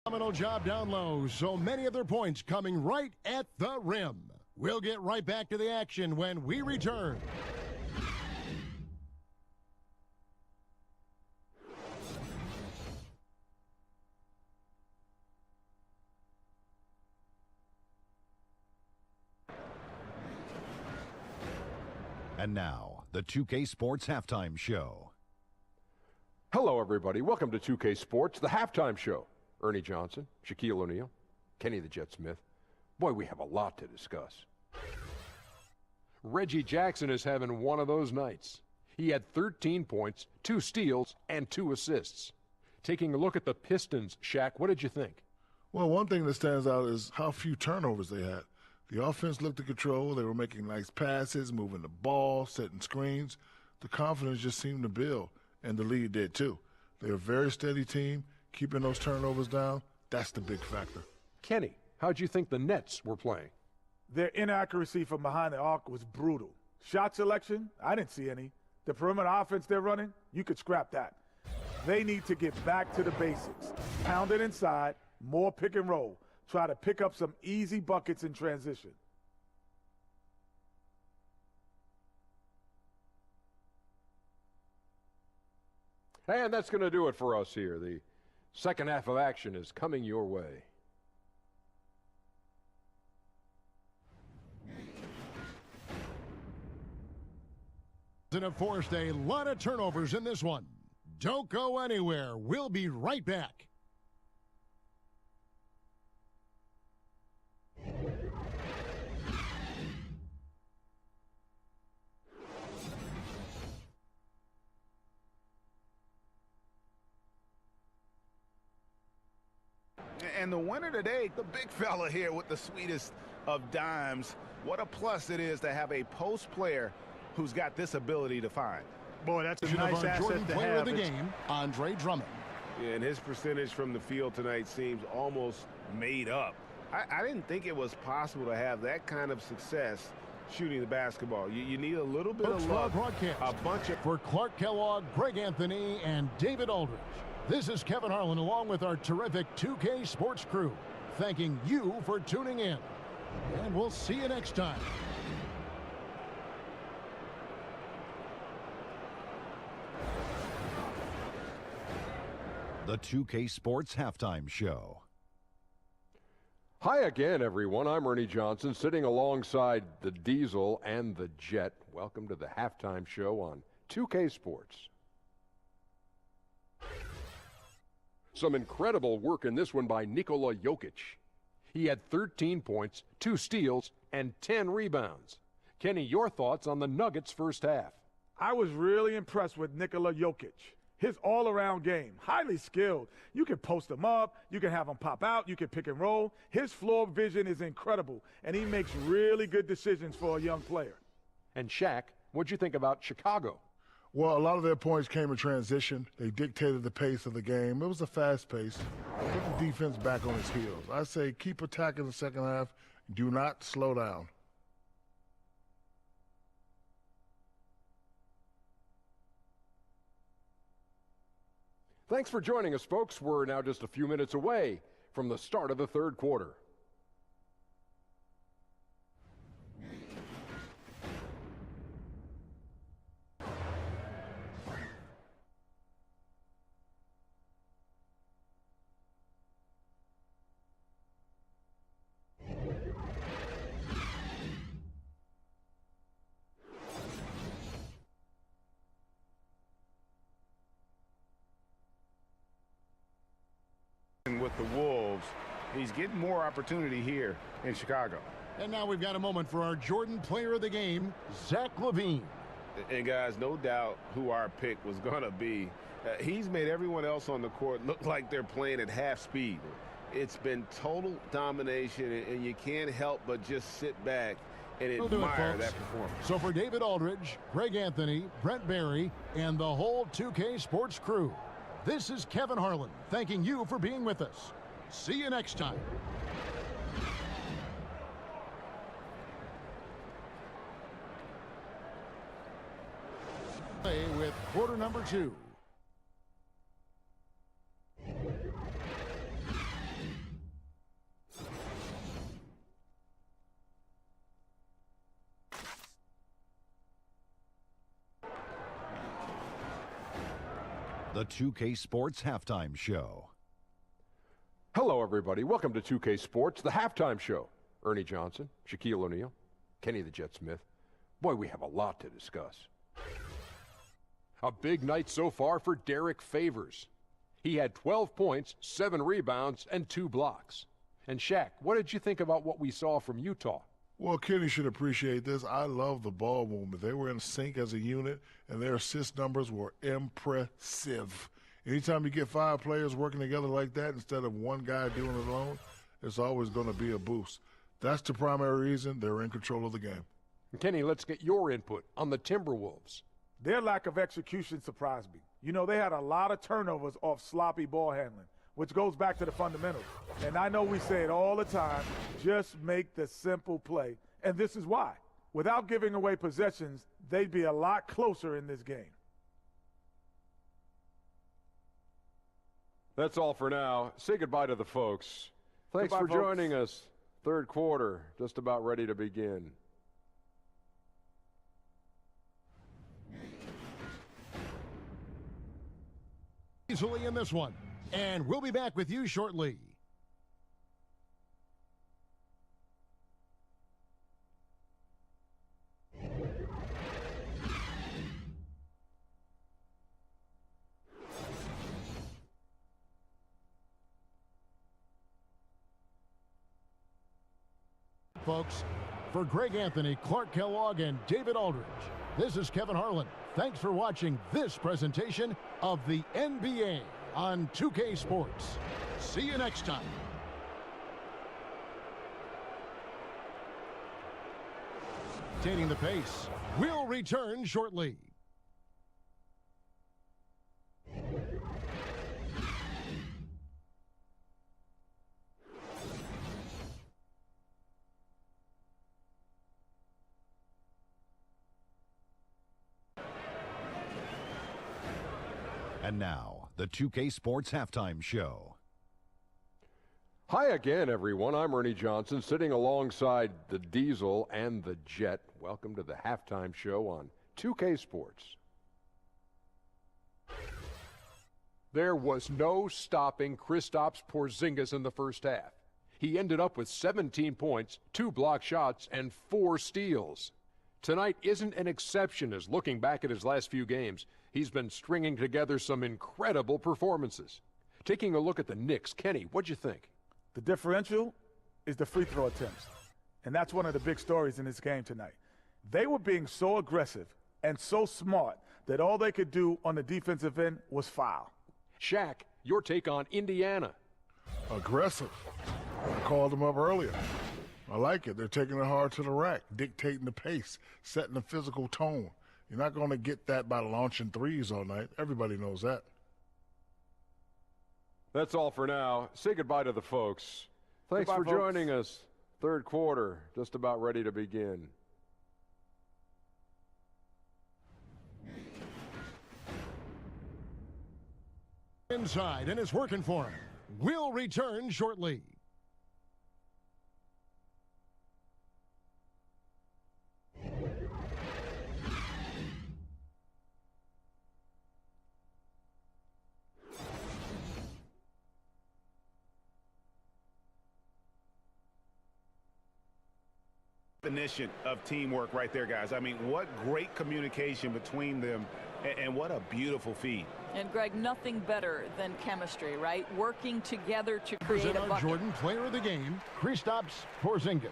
Phenomenal job down low. So many of their points coming right at the rim. We'll get right back to the action when we return. And now, the 2K Sports Halftime Show. Hello, everybody. Welcome to 2K Sports, the Halftime Show. Ernie Johnson, Shaquille O'Neal, Kenny the Jet Smith. Boy, we have a lot to discuss. Reggie Jackson is having one of those nights. He had 13 points, 2 steals, and 2 assists. Taking a look at the Pistons, Shaq, what did you think? Well, one thing that stands out is how few turnovers they had. The offense looked in control. They were making nice passes, moving the ball, setting screens. The confidence just seemed to build, and the lead did too. They're a very steady team, keeping those turnovers down. That's the big factor. Kenny, how'd you think the Nets were playing? Their inaccuracy from behind the arc was brutal. Shot selection, I didn't see any. The perimeter offense they're running, you could scrap that. They need to get back to the basics. Pound it inside, more pick and roll. Try to pick up some easy buckets in transition. And that's going to do it for us here. The second half of action is coming your way. And have forced a lot of turnovers in this one. Don't go anywhere. We'll be right back. And the winner today, the big fella here with the sweetest of dimes. What a plus it is to have a post player who's got this ability to find. Boy, that's a Of nice our Jordan asset to player of have. the game, Andre Drummond. Yeah, and his percentage from the field tonight seems almost made up. I didn't think it was possible to have that kind of success shooting the basketball. You need a little bit Folks, of for our luck, broadcast, a bunch of... For Clark Kellogg, Greg Anthony, and David Aldridge, this is Kevin Harlan along with our terrific 2K Sports crew, thanking you for tuning in. And we'll see you next time. The 2K Sports Halftime Show. Hi again, everyone. I'm Ernie Johnson, sitting alongside the Diesel and the Jet. Welcome to the Halftime Show on 2K Sports. Some incredible work in this one by Nikola Jokic. He had 13 points, 2 steals, and 10 rebounds. Kenny, your thoughts on the Nuggets' first half? I was really impressed with Nikola Jokic. His all-around game, highly skilled. You can post him up, you can have him pop out, you can pick and roll. His floor vision is incredible, and he makes really good decisions for a young player. And Shaq, what'd you think about Chicago? Well, a lot of their points came in transition. They dictated the pace of the game. It was a fast pace. Put the defense back on its heels. I say keep attacking the second half. Do not slow down. Thanks for joining us, folks. We're now just a few minutes away from the start of the third quarter. with the Wolves, he's getting more opportunity here in Chicago. And now we've got a moment for our Jordan player of the game, Zach LaVine. And guys, no doubt who our pick was going to be. He's made everyone else on the court look like they're playing at half speed. It's been total domination, and you can't help but just sit back and admire that performance. So for David Aldridge, Greg Anthony, Brent Barry, and the whole 2K Sports crew, this is Kevin Harlan thanking you for being with us. See you next time. Play with quarter number 2. the 2K Sports Halftime Show. Hello, everybody. Welcome to 2K Sports, the halftime show. Ernie Johnson, Shaquille O'Neal, Kenny the Jet Smith. Boy, we have a lot to discuss. A big night so far for Derek Favors. He had 12 points, 7 rebounds, and 2 blocks. And Shaq, what did you think about what we saw from Utah? Well, Kenny should appreciate this. I love the ball movement. They were in sync as a unit, and their assist numbers were impressive. Anytime you get 5 players working together like that instead of one guy doing it alone, it's always going to be a boost. That's the primary reason they're in control of the game. Kenny, let's get your input on the Timberwolves. Their lack of execution surprised me. You know, they had a lot of turnovers off sloppy ball handling, which goes back to the fundamentals. And I know we say it all the time, just make the simple play. And this is why. Without giving away possessions, they'd be a lot closer in this game. That's all for now. Say goodbye to the folks. Thanks Goodbye, for folks. joining us. Third quarter, just about ready to begin. Easily in this one. And we'll be back with you shortly. Folks, for Greg Anthony, Clark Kellogg, and David Aldridge, this is Kevin Harlan. Thanks for watching this presentation of the NBA on 2K Sports. See you next time. Taking the pace. We'll return shortly. And now, the 2K Sports Halftime Show. Hi again, everyone. I'm Ernie Johnson, sitting alongside the Diesel and the Jet. Welcome to the halftime show on 2K Sports. There was no stopping Kristaps Porzingis in the first half. He ended up with 17 points, 2 block shots, and 4 steals. Tonight isn't an exception, as looking back at his last few games, he's been stringing together some incredible performances. Taking a look at the Knicks, Kenny, what'd you think? The differential is the free throw attempts. And that's one of the big stories in this game tonight. They were being so aggressive and so smart that all they could do on the defensive end was foul. Shaq, your take on Indiana. Aggressive. I called them up earlier. I like it. They're taking it hard to the rack, dictating the pace, setting the physical tone. You're not going to get that by launching threes all night. Everybody knows that. That's all for now. Say goodbye to the folks. Thanks Goodbye, for folks. joining us. Third quarter, just about ready to begin. Inside, and it's working for him. We'll return shortly. Definition of teamwork right there, guys. I mean, what great communication between them, and what a beautiful feed. And Greg, nothing better than chemistry, right? Working together to create Present a our bucket. Jordan, player of the game, Kristaps Porzingis.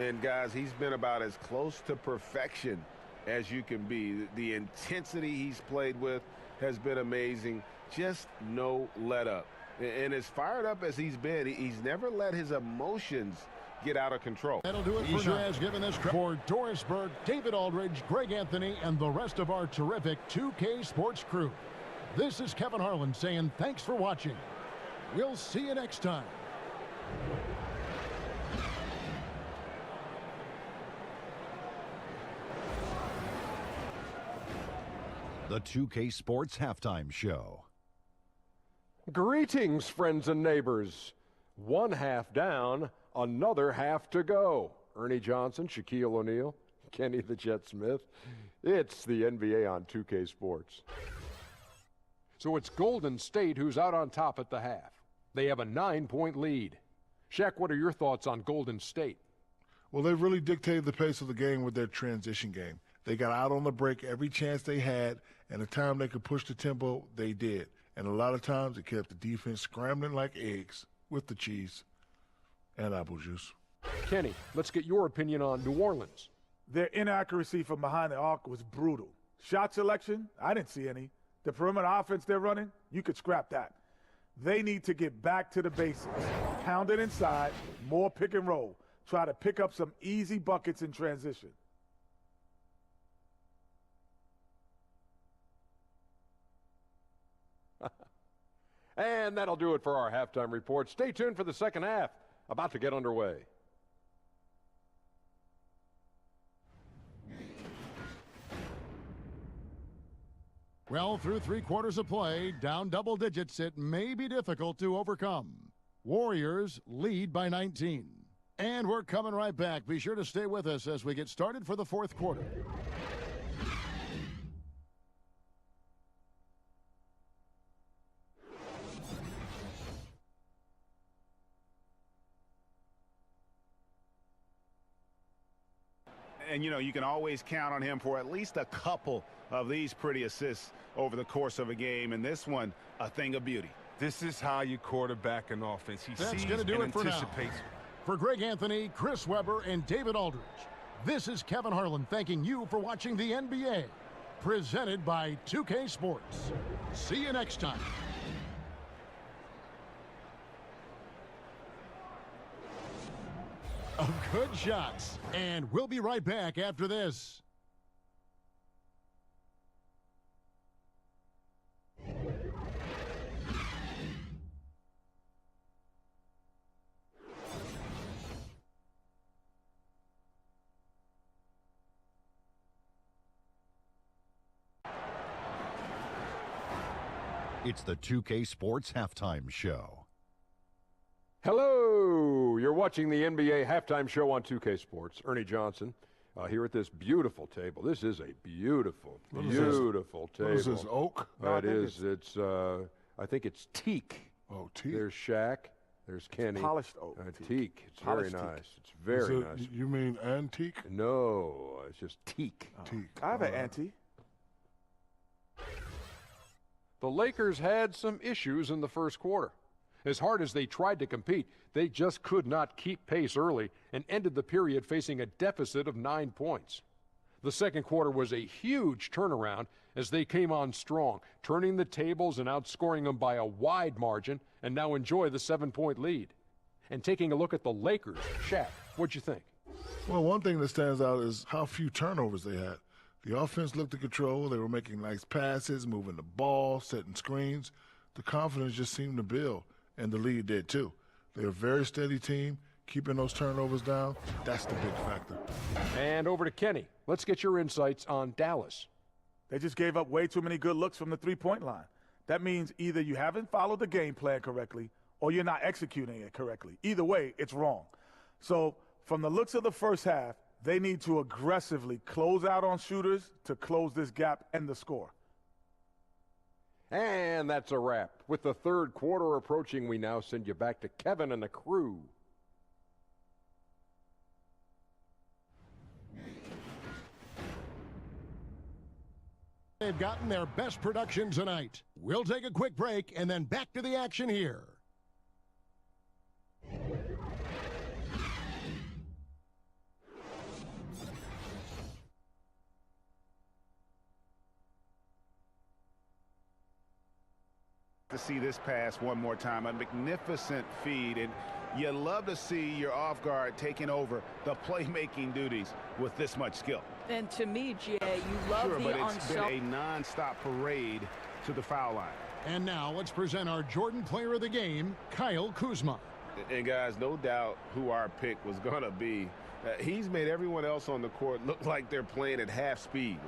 And guys, he's been about as close to perfection as you can be. The intensity he's played with has been amazing. Just no let up. And as fired up as he's been, he's never let his emotions get out of control. That'll do it for Jazz, giving this for Doris Burke, David Aldridge, Greg Anthony, and the rest of our terrific 2K Sports crew. This is Kevin Harlan saying thanks for watching. We'll see you next time. The 2K Sports Halftime Show. Greetings, friends and neighbors. One half down, another half to go. Ernie Johnson, Shaquille O'Neal, Kenny the Jet Smith. It's the NBA on 2K Sports. So it's Golden State who's out on top at the half. They have a 9-point lead. Shaq, what are your thoughts on Golden State? Well, they really dictated the pace of the game with their transition game. They got out on the break every chance they had, and the time they could push the tempo, they did. And a lot of times it kept the defense scrambling like eggs with the cheese and apple juice. Kenny, let's get your opinion on New Orleans. Their inaccuracy from behind the arc was brutal. Shot selection, I didn't see any. The perimeter offense they're running, you could scrap that. They need to get back to the basics. Pound it inside, more pick and roll. Try to pick up some easy buckets in transition. And that'll do it for our halftime report. Stay tuned for the second half, about to get underway. Well, through 3 quarters of play, down double digits, it may be difficult to overcome. Warriors lead by 19. And we're coming right back. Be sure to stay with us as we get started for the fourth quarter. And, you know, you can always count on him for at least a couple of these pretty assists over the course of a game. And this one, a thing of beauty. This is how you quarterback an offense. He That's sees gonna do and it for now. anticipates. For Greg Anthony, Chris Webber, and David Aldridge, this is Kevin Harlan thanking you for watching the NBA, presented by 2K Sports. See you next time. Of good shots, and we'll be right back after this. It's the 2K Sports Halftime Show. Hello, you're watching the NBA halftime show on 2K Sports. Ernie Johnson here at this beautiful table. This is a beautiful, beautiful table. What is this, oak? It is. I think it's teak. Oh, teak. There's Shaq. There's Kenny. Polished oak. Teak. It's Polished very teak. nice. It's very nice. You mean antique? No, it's just teak. Teak. I have an ante. The Lakers had some issues in the first quarter. As hard as they tried to compete, they just could not keep pace early and ended the period facing a deficit of 9 points. The second quarter was a huge turnaround as they came on strong, turning the tables and outscoring them by a wide margin, and now enjoy the 7-point lead. And taking a look at the Lakers, Shaq, what'd you think? Well, one thing that stands out is how few turnovers they had. The offense looked in control. They were making nice passes, moving the ball, setting screens. The confidence just seemed to build, and the lead did too. They're a very steady team, keeping those turnovers down. That's the big factor. And over to Kenny. Let's get your insights on Dallas. They just gave up way too many good looks from the three-point line. That means either you haven't followed the game plan correctly or you're not executing it correctly. Either way, it's wrong. So from the looks of the first half, they need to aggressively close out on shooters to close this gap and the score. And that's a wrap. With the third quarter approaching, we now send you back to Kevin and the crew. They've gotten their best production tonight. We'll take a quick break and then back to the action here. To see this pass one more time, a magnificent feed, and you love to see your off guard taking over the playmaking duties with this much skill. And to me, Jay, you love Sure, the but it's been unself. a non-stop parade to the foul line. And now let's present our Jordan Player of the Game, Kyle Kuzma. And guys, no doubt who our pick was going to be. He's made everyone else on the court look like they're playing at half speed.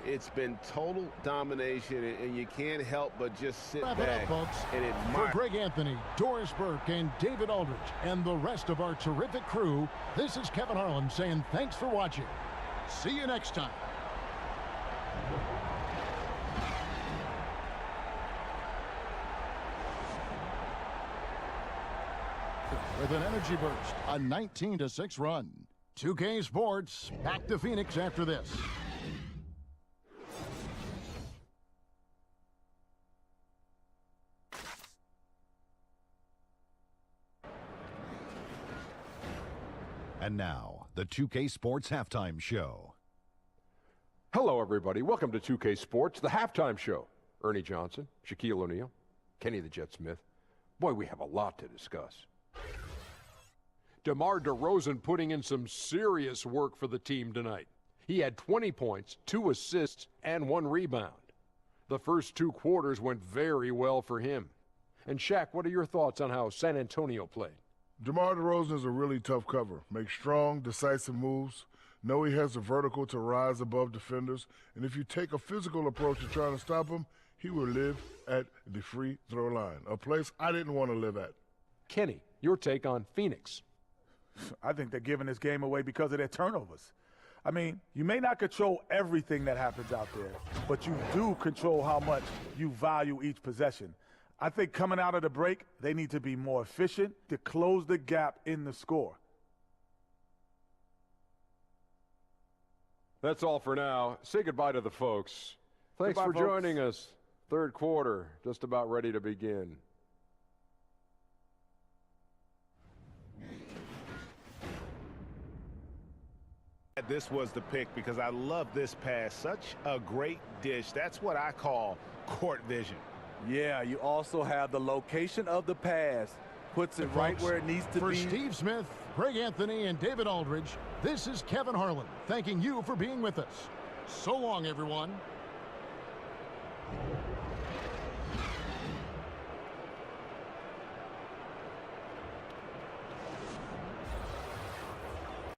It's been total domination, and you can't help but just sit Wrap it back up, folks. and For admire. Greg Anthony, Doris Burke, and David Aldridge, and the rest of our terrific crew, this is Kevin Harlan saying thanks for watching. See you next time. with an energy burst, a 19-6 run. 2K Sports back to Phoenix after this. And now, the 2K Sports Halftime Show. Hello, everybody. Welcome to 2K Sports, the halftime show. Ernie Johnson, Shaquille O'Neal, Kenny the Jet Smith. Boy, we have a lot to discuss. DeMar DeRozan putting in some serious work for the team tonight. He had 20 points, 2 assists, and 1 rebound. The first 2 quarters went very well for him. And Shaq, what are your thoughts on how San Antonio played? DeMar DeRozan is a really tough cover. Makes strong, decisive moves. Know he has the vertical to rise above defenders. And if you take a physical approach to trying to stop him, he will live at the free throw line, a place I didn't want to live at. Kenny, your take on Phoenix. I think they're giving this game away because of their turnovers. I mean, you may not control everything that happens out there, but you do control how much you value each possession. I think coming out of the break, they need to be more efficient to close the gap in the score. That's all for now. Say goodbye to the folks. Thanks Goodbye, for folks. joining us. Third quarter, just about ready to begin. This was the pick because I love this pass. Such a great dish. That's what I call court vision. Yeah, you also have the location of the pass. Puts it right where it needs to For be. Steve Smith, Greg Anthony, and David Aldridge, this is Kevin Harlan thanking you for being with us. So long, everyone.